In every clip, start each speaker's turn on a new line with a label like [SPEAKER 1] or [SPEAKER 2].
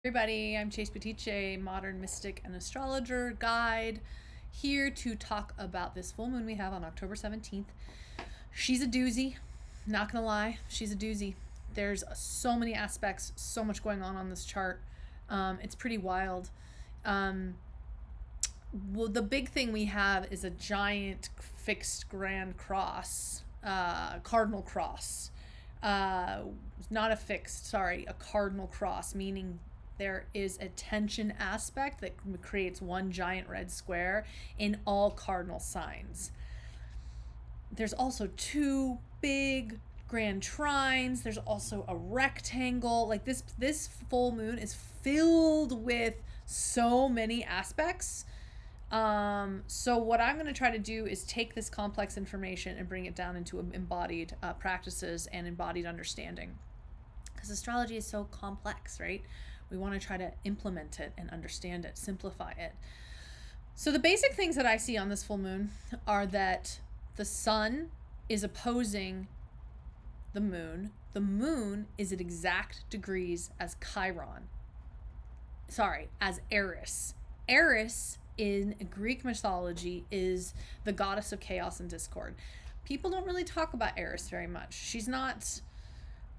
[SPEAKER 1] Everybody, I'm Chase Petiche, modern mystic and astrologer guide, here to talk about this full moon we have on October 17th. She's a doozy, not gonna lie, she's a doozy. There's so many aspects, so much going on this chart. It's pretty wild. Um, well, the big thing we have is a giant fixed grand cross, cardinal cross. Uh, Not a fixed, sorry, a cardinal cross, meaning there is a tension aspect that creates one giant red square in all cardinal signs. There's also two big grand trines. There's also a rectangle. Like this full moon is filled with so many aspects. So what I'm going to try to do is take this complex information and bring it down into embodied practices and embodied understanding. Because astrology is so complex, right? We want to try to implement it and understand it, simplify it. So the basic things that I see on this full moon are that the sun is opposing the moon. The moon is at exact degrees as Chiron. Sorry, as Aries. Aries in Greek mythology is the goddess of chaos and discord. People don't really talk about Aries very much. She's not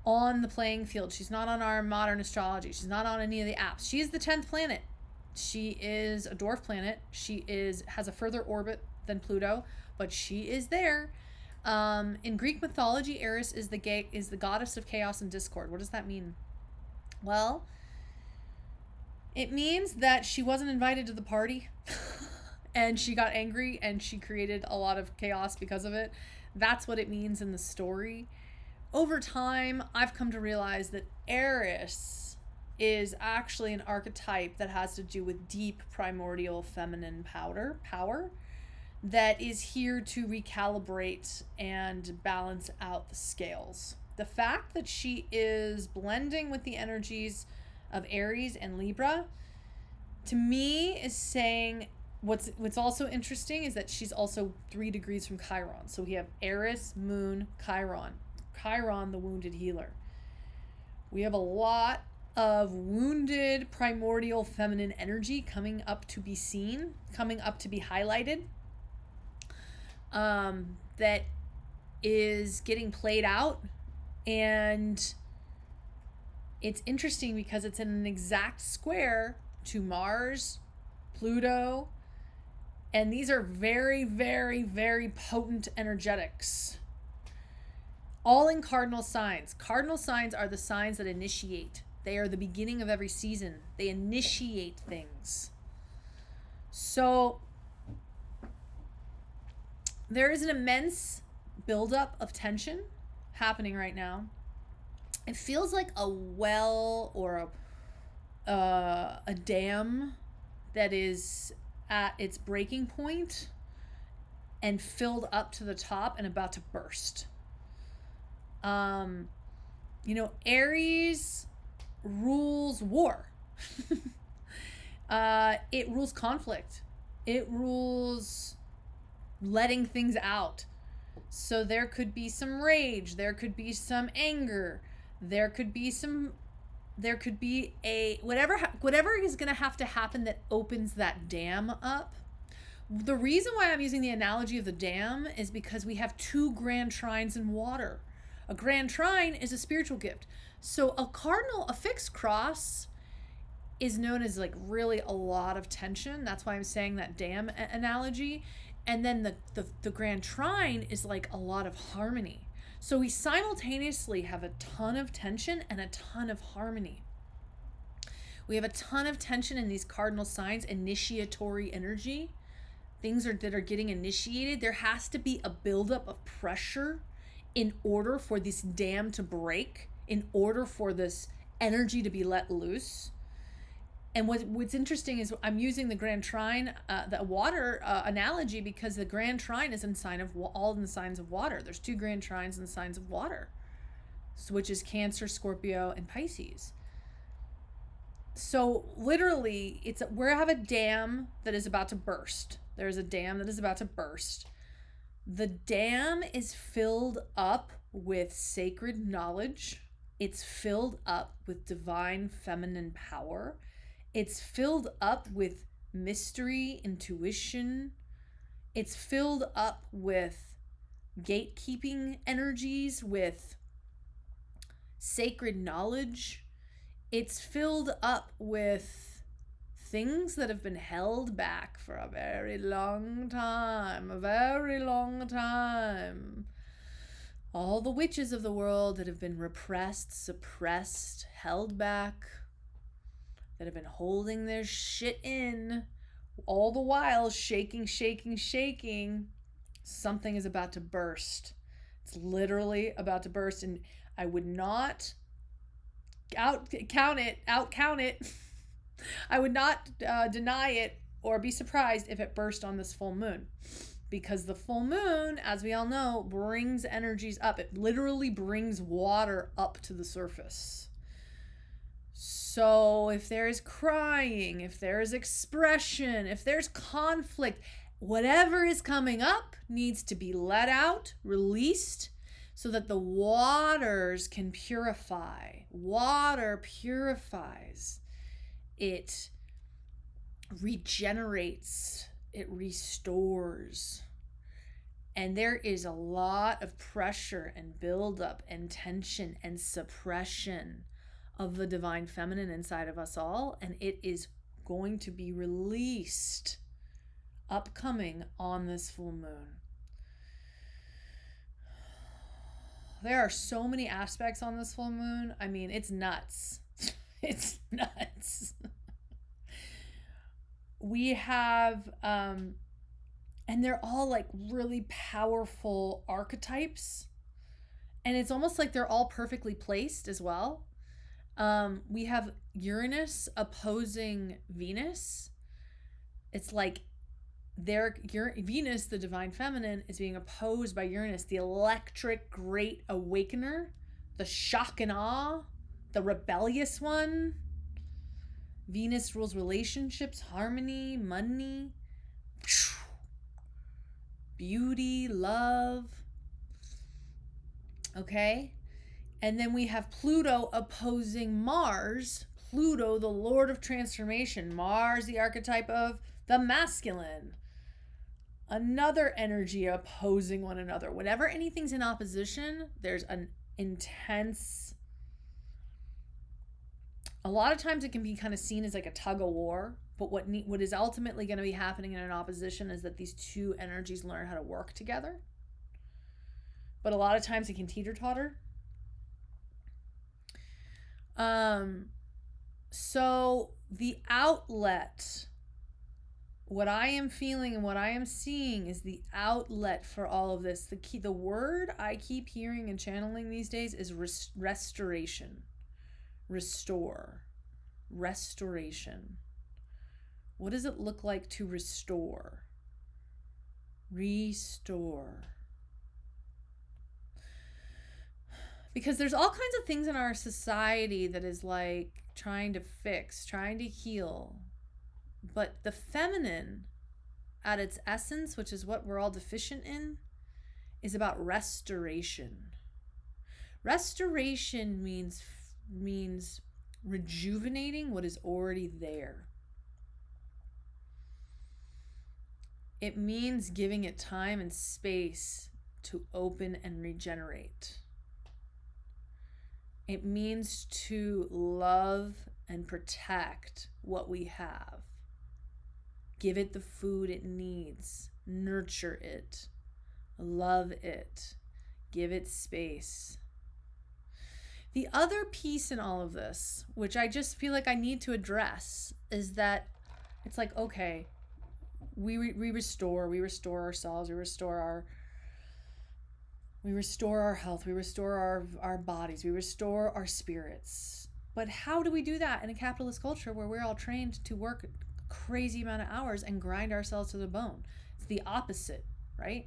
[SPEAKER 1] on the playing field. She's not on our modern astrology. She's not on any of the apps. She is the 10th planet. She is a dwarf planet. She has a further orbit than Pluto, but she is there. In Greek mythology, Aries is the goddess of chaos and discord. What does that mean? Well, it means that she wasn't invited to the party and she got angry and she created a lot of chaos because of it. That's what it means in the story. Over time, I've come to realize that Aries is actually an archetype that has to do with deep primordial feminine power that is here to recalibrate and balance out the scales. The fact that she is blending with the energies of Aries and Libra, to me, is saying what's also interesting is that she's also 3 degrees from Chiron. So we have Aries, Moon, Chiron. Chiron, the wounded healer. We have a lot of wounded primordial feminine energy coming up to be seen, coming up to be highlighted, that is getting played out. And it's interesting because it's in an exact square to Mars, Pluto, and these are very, very, very potent energetics. All in cardinal signs. Cardinal signs are the signs that initiate. They are the beginning of every season. They initiate things. So there is an immense buildup of tension happening right now. It feels like a well or a dam that is at its breaking point and filled up to the top and about to burst. Aries rules war. It rules conflict. It rules letting things out. So there could be some rage. There could be some anger. There could be a whatever is going to have to happen that opens that dam up. The reason why I'm using the analogy of the dam is because we have 2 grand trines in water. A grand trine is a spiritual gift. So a fixed cross is known as like really a lot of tension. That's why I'm saying that dam analogy. And then the grand trine is like a lot of harmony. So we simultaneously have a ton of tension and a ton of harmony. We have a ton of tension in these cardinal signs, initiatory energy. Things that are getting initiated. There has to be a buildup of pressure in order for this dam to break, in order for this energy to be let loose. And what's interesting is I'm using the grand trine, the water analogy, because the grand trine is all in the signs of water. There's 2 grand trines in the signs of water, which is Cancer, Scorpio, and Pisces. So literally, we have a dam that is about to burst. There's a dam that is about to burst. The dam is filled up with sacred knowledge, It's filled up with divine feminine power. It's filled up with mystery, intuition. It's filled up with gatekeeping energies, with sacred knowledge. It's filled up with things that have been held back for a very long time, a very long time. All the witches of the world that have been repressed, suppressed, held back, that have been holding their shit in, all the while shaking, shaking, shaking. Something is about to burst. It's literally about to burst, and I would not out count it. I would not deny it or be surprised if it burst on this full moon. Because the full moon, as we all know, brings energies up. It literally brings water up to the surface. So if there is crying, if there is expression, if there's conflict, whatever is coming up needs to be let out, released, so that the waters can purify. Water purifies. It regenerates. It restores. And there is a lot of pressure and buildup and tension and suppression of the divine feminine inside of us all. And it is going to be released upcoming on this full moon. There are so many aspects on this full moon. I mean, it's nuts. It's nuts. We have, and they're all like really powerful archetypes. And it's almost like they're all perfectly placed as well. We have Uranus opposing Venus. It's like Venus, the divine feminine, is being opposed by Uranus, the electric great awakener, the shock and awe, the rebellious one. Venus rules relationships, harmony, money, beauty, love. Okay? And then we have Pluto opposing Mars. Pluto, the Lord of transformation. Mars, the archetype of the masculine. Another energy opposing one another. Whenever anything's in opposition, there's an intense... A lot of times it can be kind of seen as like a tug of war, but what is ultimately going to be happening in an opposition is that these two energies learn how to work together. But a lot of times it can teeter-totter. So the outlet, what I am feeling and what I am seeing is the outlet for all of this. The word I keep hearing and channeling these days is restoration. Restore. Restoration. What does it look like to restore? Restore. Because there's all kinds of things in our society that is like trying to fix, trying to heal. But the feminine, at its essence, which is what we're all deficient in, is about restoration. Restoration means rejuvenating what is already there. It means giving it time and space to open and regenerate. It means to love and protect what we have. Give it the food it needs. Nurture it. Love it. Give it space. The other piece in all of this, which I just feel like I need to address, is that it's like, okay, we restore ourselves, we restore our health, we restore our bodies, we restore our spirits. But how do we do that in a capitalist culture where we're all trained to work a crazy amount of hours and grind ourselves to the bone? It's the opposite, right?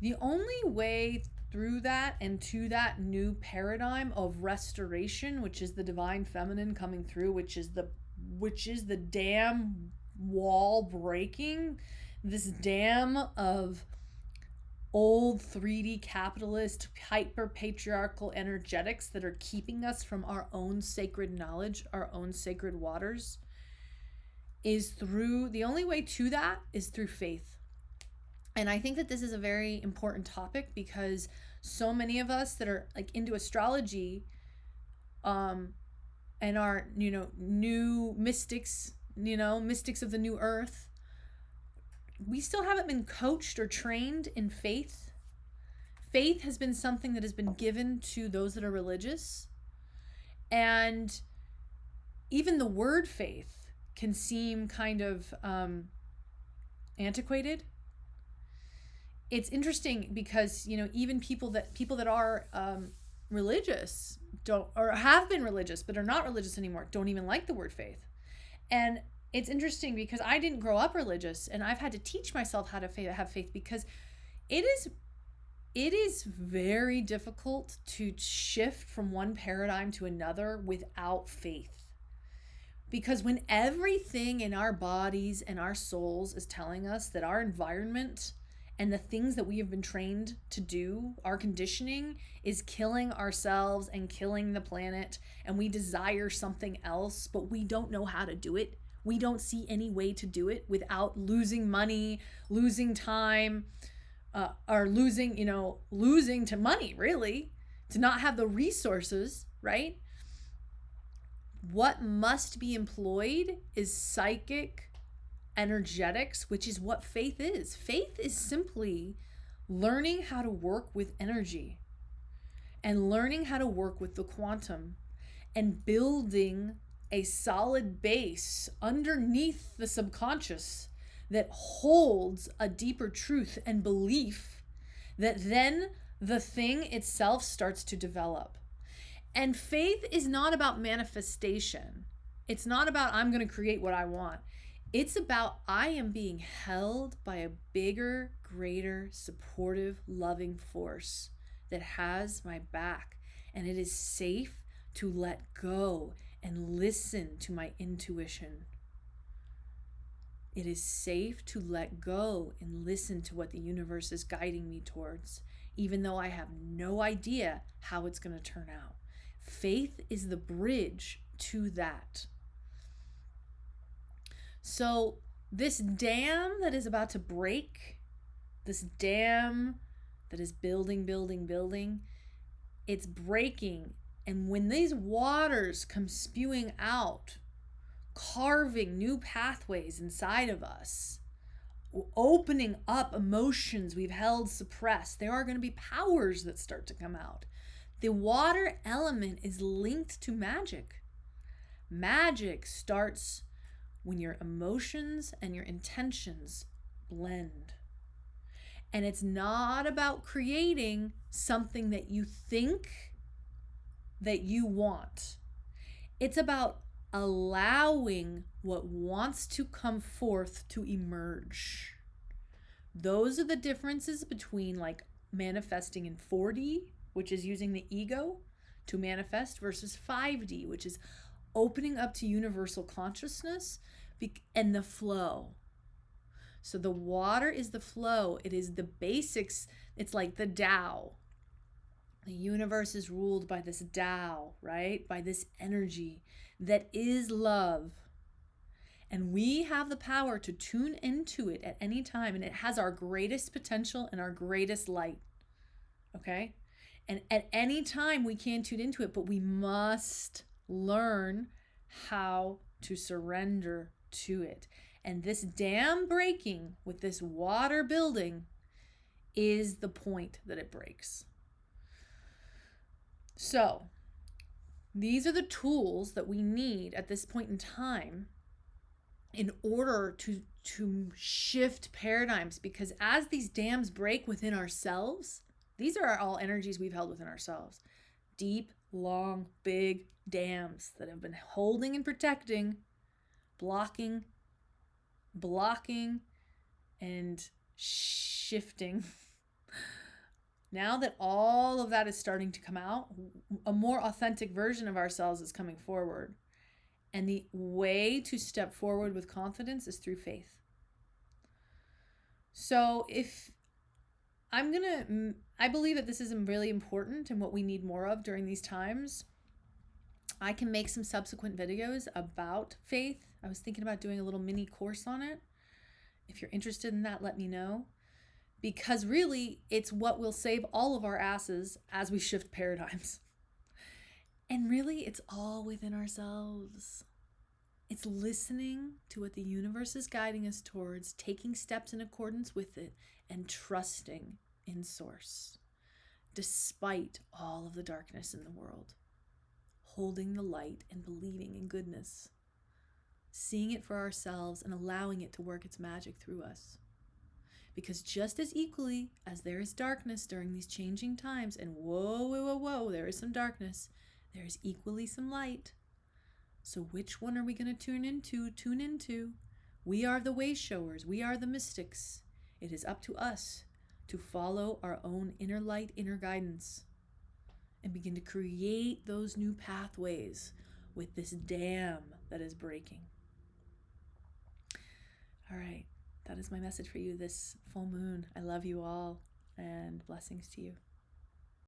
[SPEAKER 1] The only way through that and to that new paradigm of restoration, which is the divine feminine coming through, which is the dam wall breaking, this dam of old 3D capitalist, hyper patriarchal energetics that are keeping us from our own sacred knowledge, our own sacred waters, is through the only way to that is through faith. And I think that this is a very important topic because so many of us that are like into astrology and are, new mystics, mystics of the new earth, we still haven't been coached or trained in faith. Faith has been something that has been given to those that are religious. And even the word faith can seem kind of antiquated. It's interesting because, even people that are religious don't, or have been religious but are not religious anymore, don't even like the word faith. And it's interesting because I didn't grow up religious, and I've had to teach myself how to have faith because it is very difficult to shift from one paradigm to another without faith. Because when everything in our bodies and our souls is telling us that our environment and the things that we have been trained to do, our conditioning, is killing ourselves and killing the planet, and we desire something else, but we don't know how to do it. We don't see any way to do it without losing money, losing time, or losing to money, really, to not have the resources, right? What must be employed is psychic energetics, which is what faith is. Faith is simply learning how to work with energy and learning how to work with the quantum and building a solid base underneath the subconscious that holds a deeper truth and belief that then the thing itself starts to develop. And faith is not about manifestation. It's not about I'm going to create what I want. It's about I am being held by a bigger, greater, supportive, loving force that has my back. And it is safe to let go and listen to my intuition. It is safe to let go and listen to what the universe is guiding me towards, even though I have no idea how it's going to turn out. Faith is the bridge to that. So this dam that is about to break, this dam that is building, it's breaking. And when these waters come spewing out, carving new pathways inside of us, opening up emotions we've held suppressed, there are going to be powers that start to come out. The water element is linked to magic. Magic starts when your emotions and your intentions blend. And it's not about creating something that you think that you want. It's about allowing what wants to come forth to emerge. Those are the differences between like manifesting in 4D, which is using the ego to manifest, versus 5D, which is opening up to universal consciousness and the flow. So the water is the flow. It is the basics. It's like the Tao. The universe is ruled by this Tao, right? By this energy that is love. And we have the power to tune into it at any time. And it has our greatest potential and our greatest light. Okay? And at any time we can tune into it, but we must learn how to surrender to it. And this dam breaking with this water building is the point that it breaks. So these are the tools that we need at this point in time in order to shift paradigms, because as these dams break within ourselves, these are all energies we've held within ourselves. Deep, long, big dams that have been holding and protecting, blocking, and shifting. Now that all of that is starting to come out, a more authentic version of ourselves is coming forward. And the way to step forward with confidence is through faith. So if I believe that this is really important and what we need more of during these times. I can make some subsequent videos about faith. I was thinking about doing a little mini course on it. If you're interested in that, let me know. Because really, it's what will save all of our asses as we shift paradigms. And really, it's all within ourselves. It's listening to what the universe is guiding us towards, taking steps in accordance with it, and trusting in Source, despite all of the darkness in the world. Holding the light and believing in goodness. Seeing it for ourselves and allowing it to work its magic through us. Because just as equally as there is darkness during these changing times, and whoa, there is some darkness, there is equally some light. So which one are we going to tune into? We are the way showers. We are the mystics. It is up to us to follow our own inner light, inner guidance, and begin to create those new pathways with this dam that is breaking. All right, that is my message for you this full moon. I love you all, and blessings to you.